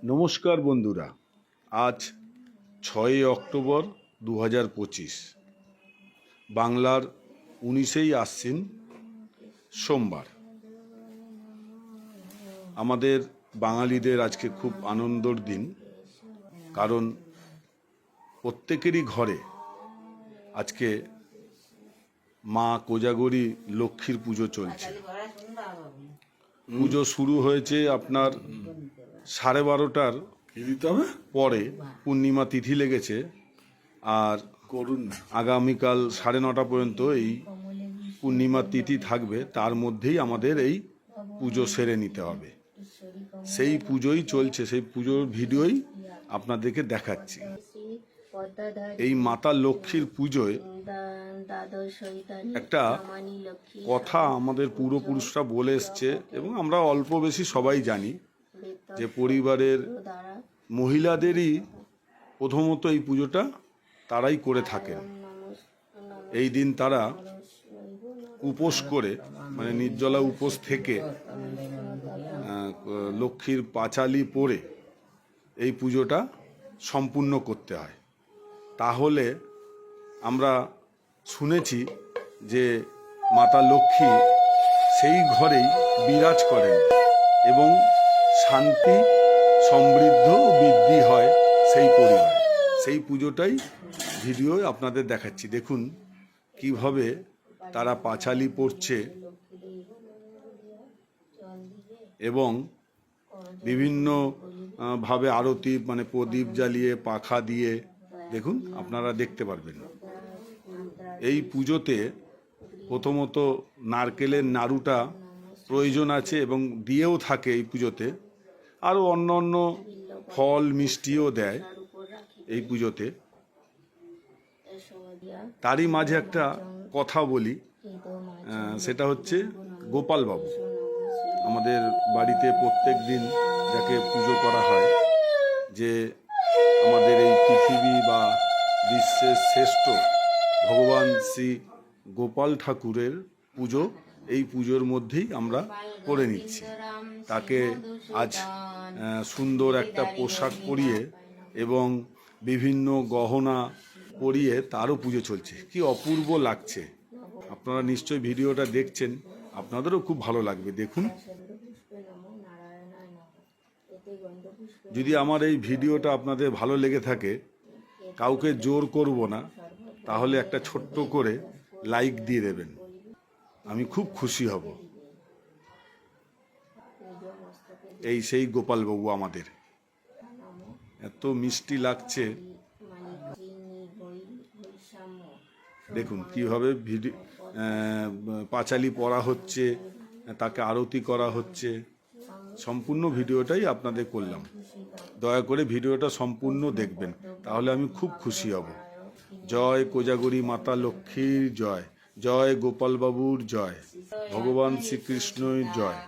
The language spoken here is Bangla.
নমস্কার বন্ধুরা, আজ 6 অক্টোবর 2025, বাংলার 19 আশ্বিন সোমবার। আমাদের বাঙালিদের আজকে খুব আনন্দের দিন, কারণ প্রত্যেকেরই ঘরে আজকে মা কোজাগরী লক্ষ্মীর পুজো চলছে। পুজো শুরু হয়েছে আপনার 12:30টার পরে, পূর্ণিমা তিথি লেগেছে, আর আগামীকাল 9:30 পর্যন্ত এই পূর্ণিমা তিথি থাকবে। তার মধ্যেই আমাদের এই পুজো সেরে নিতে হবে। সেই পুজোই চলছে, সেই পুজোর ভিডিওই আপনাদেরকে দেখাচ্ছি। এই মাতা লক্ষ্মীর পুজোয় একটা কথা আমাদের পূর্বপুরুষরা বলে এসছে এবং আমরা অল্প বেশি সবাই জানি যে পরিবারের মহিলাদেরই প্রথমত এই পুজোটা তারাই করে থাকেন। এই দিন তারা উপোস করে, মানে নির্জলা উপোস থেকে লক্ষ্মীর পাঁচালি পরে এই পুজোটা সম্পূর্ণ করতে হয়। তাহলে আমরা শুনেছি যে মাতা লক্ষ্মী সেই ঘরেই বিরাজ করেন এবং শান্তি, সমৃদ্ধ ও বৃদ্ধি হয় সেই পরিবারে। সেই পুজোটাই ভিডিও আপনাদের দেখাচ্ছি। দেখুন কিভাবে তারা পাঁচালি পড়ছে এবং বিভিন্ন ভাবে আরতি, মানে প্রদীপ জ্বালিয়ে, পাখা দিয়ে, দেখুন আপনারা দেখতে পারবেন। এই পুজোতে প্রথমত নারকেলের নাড়ুটা প্রয়োজন আছে এবং দিয়েও থাকে এই পুজোতে। আরও অন্য অন্য ফল মিষ্টিও দেয় এই পুজোতে। তারই মাঝে একটা কথা বলি, সেটা হচ্ছে গোপাল বাবু। আমাদের বাড়িতে প্রত্যেক দিন যাকে পুজো করা হয়, যে আমাদের এই পৃথিবী বা বিশ্বের শ্রেষ্ঠ ভগবান শ্রী গোপাল ঠাকুরের পুজো, এই পুজোর মধ্যেই আমরা করে নিচ্ছি। তাকে আজ সুন্দর একটা পোশাক পরিয়ে এবং বিভিন্ন গহনা পরিয়ে তারও পুজো চলছে। কি অপূর্ব লাগছে! আপনারা নিশ্চয়ই ভিডিওটা দেখছেন, আপনাদেরও খুব ভালো লাগবে। দেখুন, যদি আমার এই ভিডিওটা আপনাদের ভালো লেগে থাকে, কাউকে জোর করব না, তাহলে একটা ছোট্ট করে লাইক দিয়ে দেবেন, আমি খুব খুশি হব। এই সেই গোপাল বাবু আমাদের, এত মিষ্টি লাগছে। দেখুন কিভাবে পাঁচালি পড়া হচ্ছে, তাকে আরতি করা হচ্ছে। সম্পূর্ণ ভিডিওটাই আপনাদের করলাম। দয়া করে ভিডিওটা সম্পূর্ণ দেখবেন, তাহলে আমি খুব খুশি হব। জয় কোজাগরী মাতা লক্ষ্মীর জয়, জয় গোপাল বাবুর জয়, ভগবান শ্রীকৃষ্ণের জয়।